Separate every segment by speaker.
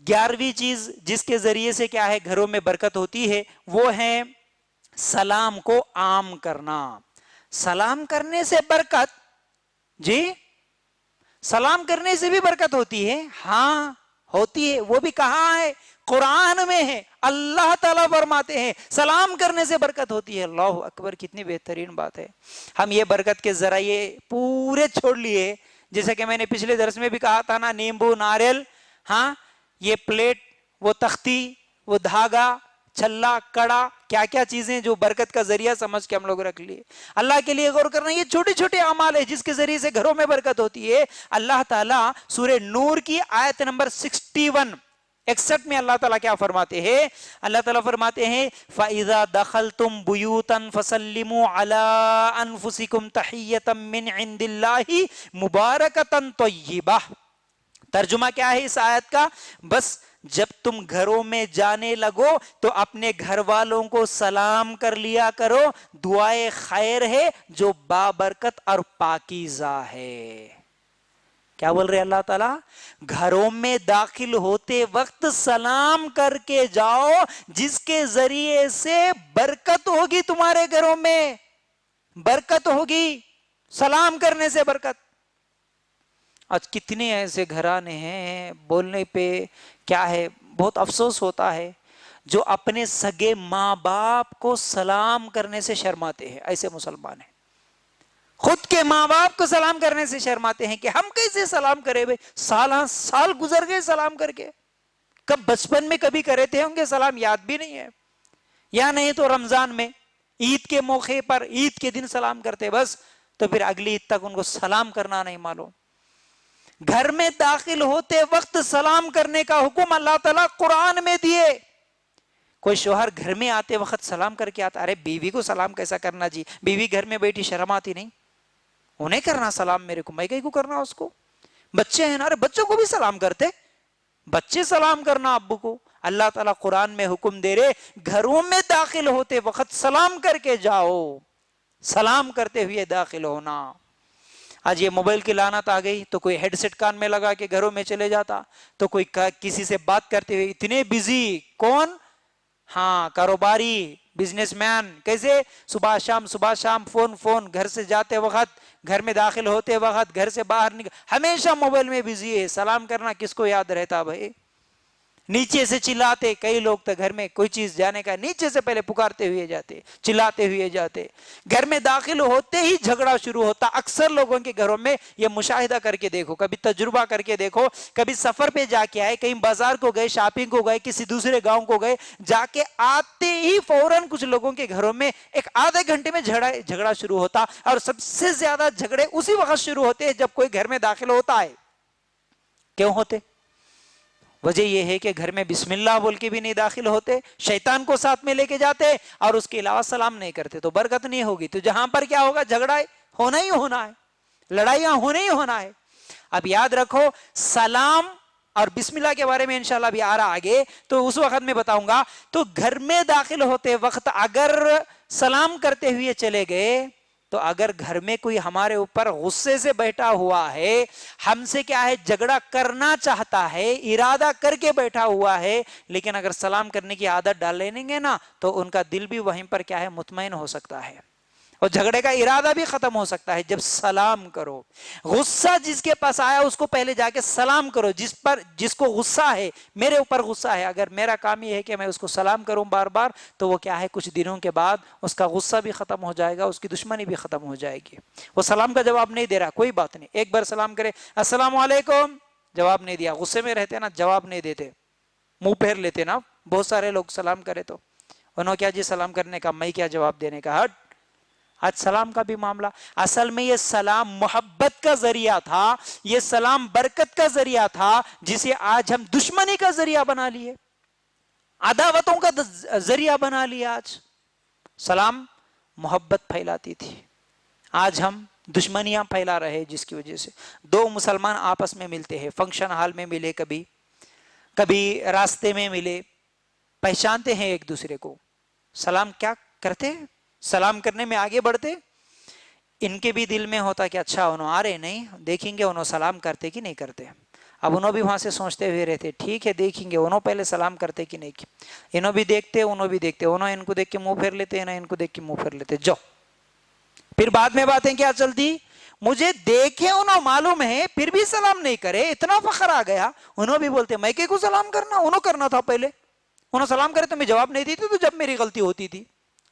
Speaker 1: 11ویں چیز جس کے ذریعے سے کیا ہے گھروں میں برکت ہوتی ہے وہ ہے سلام کو عام کرنا. سلام کرنے سے برکت، جی سلام کرنے سے بھی برکت ہوتی ہے. ہاں ہوتی ہے، وہ بھی کہاں ہے؟ قرآن میں ہے. اللہ تعالیٰ فرماتے ہیں سلام کرنے سے برکت ہوتی ہے. اللہ اکبر، کتنی بہترین بات ہے. ہم یہ برکت کے ذرائع پورے چھوڑ لیے. جیسا کہ میں نے پچھلے درس میں بھی کہا تھا نا، نیمبو، ناریل، ہاں یہ پلیٹ، وہ تختی، وہ دھاگا، چھلا، کڑا، کیا کیا چیزیں جو برکت کا ذریعہ سمجھ کے ہم لوگ رکھ لیے. اللہ کے لیے غور کرنا، یہ چھوٹے چھوٹے اعمال ہے جس کے ذریعے سے گھروں میں برکت ہوتی ہے. اللہ تعالیٰ سورہ نور کی آیت نمبر 61 میں اللہ تعالیٰ کیا فرماتے ہیں؟ اللہ تعالیٰ فرماتے ہیں فَإِذَا دَخَلْتُمْ بُيُوتًا فَسَلِّمُوا عَلَىٰ أَنفُسِكُمْ تَحِيَّةً مِّنْ عِنْدِ اللَّهِ مُبَارَكَةً طَيِّبَةً. ترجمہ کیا ہے اس آیت کا؟ بس جب تم گھروں میں جانے لگو تو اپنے گھر والوں کو سلام کر لیا کرو. دعائے خیر ہے جو بابرکت اور پاکیزہ ہے. کیا بول رہے اللہ تعالیٰ؟ گھروں میں داخل ہوتے وقت سلام کر کے جاؤ جس کے ذریعے سے برکت ہوگی. تمہارے گھروں میں برکت ہوگی سلام کرنے سے برکت. آج کتنے ایسے گھرانے ہیں بولنے پہ کیا ہے بہت افسوس ہوتا ہے جو اپنے سگے ماں باپ کو سلام کرنے سے شرماتے ہیں. ایسے مسلمان ہیں خود کے ماں باپ کو سلام کرنے سے شرماتے ہیں کہ ہم کیسے سلام کرے بھائی. سال گزر گئے سلام کر کے. کب بچپن میں کبھی کرے تھے ہوں گے سلام، یاد بھی نہیں ہے. یا نہیں تو رمضان میں عید کے موقع پر عید کے دن سلام کرتے بس، تو پھر اگلی عید تک ان کو سلام کرنا نہیں معلوم. گھر میں داخل ہوتے وقت سلام کرنے کا حکم اللہ تعالیٰ قرآن میں دیے. کوئی شوہر گھر میں آتے وقت سلام کر کے آتا، ارے بیوی کو سلام کیسا کرنا جی؟ بیوی گھر میں بیٹھی شرم آتی نہیں؟ انہیں کرنا سلام، میرے کو میں کہیں کو کرنا اس کو؟ بچے ہیں نا، ارے بچوں کو بھی سلام کرتے، بچے سلام کرنا ابو کو. اللہ تعالیٰ قرآن میں حکم دے رہے گھروں میں داخل ہوتے وقت سلام کر کے جاؤ، سلام کرتے ہوئے داخل ہونا. آج یہ موبائل کی لعنت آ گئی تو کوئی ہیڈ سیٹ کان میں لگا کے گھروں میں چلے جاتا، تو کوئی کسی سے بات کرتے ہوئے اتنے بزی. کون؟ ہاں کاروباری، بزنس مین. کیسے؟ صبح شام فون، گھر سے جاتے وقت، گھر میں داخل ہوتے وقت، گھر سے باہر نکل، ہمیشہ موبائل میں بزی ہے. سلام کرنا کس کو یاد رہتا بھائی؟ نیچے سے چلاتے، کئی لوگ تو گھر میں کوئی چیز جانے کا نیچے سے پہلے پکارتے ہوئے جاتے، چلاتے ہوئے جاتے. گھر میں داخل ہوتے ہی جھگڑا شروع ہوتا. اکثر لوگوں کے گھروں میں یہ مشاہدہ کر کے دیکھو، کبھی تجربہ کر کے دیکھو. کبھی سفر پہ جا کے آئے، کہیں بازار کو گئے، شاپنگ کو گئے، کسی دوسرے گاؤں کو گئے، جا کے آتے ہی فوراً کچھ لوگوں کے گھروں میں ایک آدھے گھنٹے میں جھگڑا شروع ہوتا. اور سب سے زیادہ جھگڑے اسی وقت شروع ہوتے ہیں جب کوئی گھر میں داخل ہوتا ہے. کیوں ہوتے؟ وجہ یہ ہے کہ گھر میں بسم اللہ بول کے بھی نہیں داخل ہوتے، شیطان کو ساتھ میں لے کے جاتے، اور اس کے علاوہ سلام نہیں کرتے، تو برکت نہیں ہوگی. تو جہاں پر کیا ہوگا؟ جھگڑا ہونا ہی ہونا ہے، لڑائیاں ہونا ہی ہونا ہے. اب یاد رکھو سلام اور بسم اللہ کے بارے میں انشاءاللہ بھی آ رہا آگے، تو اس وقت میں بتاؤں گا. تو گھر میں داخل ہوتے وقت اگر سلام کرتے ہوئے چلے گئے، تو اگر گھر میں کوئی ہمارے اوپر غصے سے بیٹھا ہوا ہے، ہم سے کیا ہے جھگڑا کرنا چاہتا ہے، ارادہ کر کے بیٹھا ہوا ہے، لیکن اگر سلام کرنے کی عادت ڈال لیں گے نا تو ان کا دل بھی وہیں پر کیا ہے مطمئن ہو سکتا ہے، اور جھگڑے کا ارادہ بھی ختم ہو سکتا ہے جب سلام کرو. غصہ جس کے پاس آیا اس کو پہلے جا کے سلام کرو. جس کو غصہ ہے، میرے اوپر غصہ ہے، اگر میرا کام یہ ہے کہ میں اس کو سلام کروں بار بار، تو وہ کیا ہے کچھ دنوں کے بعد اس کا غصہ بھی ختم ہو جائے گا، اس کی دشمنی بھی ختم ہو جائے گی. وہ سلام کا جواب نہیں دے رہا، کوئی بات نہیں، ایک بار سلام کرے السلام علیکم، جواب نہیں دیا، غصے میں رہتے نا، جواب نہیں دیتے، منہ پھیر لیتے نا. بہت سارے لوگ سلام کرے تو انہوں کیا جی سلام کرنے کا، میں کیا جواب دینے کا. ہٹ. آج سلام کا بھی معاملہ، اصل میں یہ سلام محبت کا ذریعہ تھا، یہ سلام برکت کا ذریعہ تھا، جسے آج ہم دشمنی کا ذریعہ بنا لیے، عداوتوں کا ذریعہ بنا لیا. آج سلام محبت پھیلاتی تھی، آج ہم دشمنیاں پھیلا رہے، جس کی وجہ سے دو مسلمان آپس میں ملتے ہیں، فنکشن ہال میں ملے، کبھی راستے میں ملے، پہچانتے ہیں ایک دوسرے کو، سلام کیا کرتے، سلام کرنے میں آگے بڑھتے. ان کے بھی دل میں ہوتا کہ اچھا انہوں آ رہے، نہیں دیکھیں گے انہوں سلام کرتے کہ نہیں کرتے. اب انہوں بھی وہاں سے سوچتے ہوئے رہتے ٹھیک ہے دیکھیں گے انہوں پہلے سلام کرتے کہ نہیں کی، انہوں بھی دیکھتے انہوں بھی دیکھتے، انہوں ان کو دیکھ کے منہ پھیر لیتے، انہوں ان کو دیکھ کے منہ پھیر لیتے، جاؤ۔ پھر بعد میں باتیں کیا چلتی، مجھے دیکھے انہوں معلوم ہے پھر بھی سلام نہیں کرے، اتنا فخر آ گیا، انہوں بھی بولتے میں کہ کو سلام کرنا، انہوں کرنا تھا پہلے، انہوں سلام کرے تو میں جواب نہیں دیتی تو جب میری غلطی ہوتی تھی۔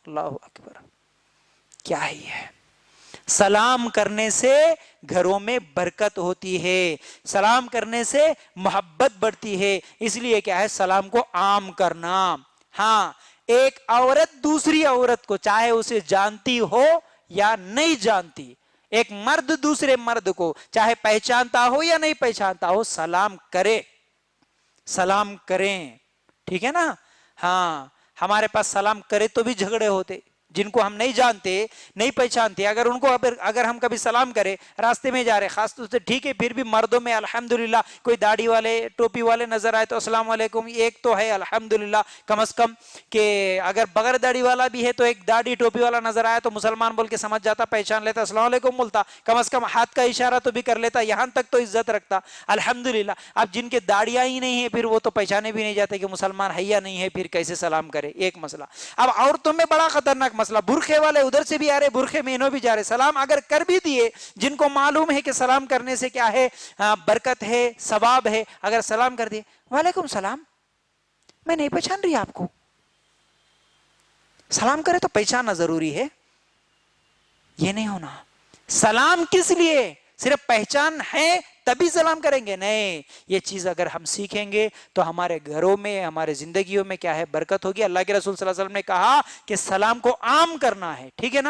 Speaker 1: اللہ اکبر، کیا ہی ہے۔ سلام کرنے سے گھروں میں برکت ہوتی ہے، سلام کرنے سے محبت بڑھتی ہے، اس لیے کیا ہے سلام کو عام کرنا۔ ہاں، ایک عورت دوسری عورت کو چاہے اسے جانتی ہو یا نہیں جانتی، ایک مرد دوسرے مرد کو چاہے پہچانتا ہو یا نہیں پہچانتا ہو، سلام کرے، سلام کریں، ٹھیک ہے نا۔ ہاں، ہمارے پاس سلام کرے تو بھی جھگڑے ہوتے، جن کو ہم نہیں جانتے نہیں پہچانتے، اگر ان کو اگر ہم کبھی سلام کرے راستے میں جا رہے خاص طور سے، ٹھیک ہے پھر بھی مردوں میں الحمدللہ کوئی داڑھی والے ٹوپی والے نظر آئے تو السلام علیکم ایک تو ہے الحمدللہ، کم از کم کہ اگر بغیر داڑھی والا بھی ہے تو ایک داڑھی ٹوپی والا نظر آیا تو مسلمان بول کے سمجھ جاتا، پہچان لیتا، السلام علیکم بولتا، کم از کم ہاتھ کا اشارہ تو بھی کر لیتا، یہاں تک تو عزت رکھتا الحمدللہ۔ اب جن کے داڑیاں ہی نہیں ہے پھر وہ تو پہچانے بھی نہیں جاتے کہ مسلمان ہے یا نہیں ہے، پھر کیسے سلام کرے، ایک مسئلہ۔ اب عورتوں میں بڑا خطرناک مسئلہ، برقعے والے ادھر سے بھی آ رہے برقعے میں انہوں بھی جا رہے، سلام اگر کر بھی دیے، جن کو معلوم ہے کہ سلام کرنے سے کیا ہے برکت ہے ثواب ہے، اگر سلام کر دیے وعلیکم السلام، میں نہیں پہچان رہی آپ کو، سلام کرے تو پہچاننا ضروری ہے، یہ نہیں ہونا۔ سلام کس لیے، صرف پہچان ہے تبھی سلام کریں گے، نہیں، یہ چیز اگر ہم سیکھیں گے تو ہمارے گھروں میں ہمارے زندگیوں میں کیا ہے برکت ہوگی۔ اللہ کے رسول صلی اللہ علیہ وسلم نے کہا کہ سلام کو عام کرنا ہے، ٹھیک ہے نا۔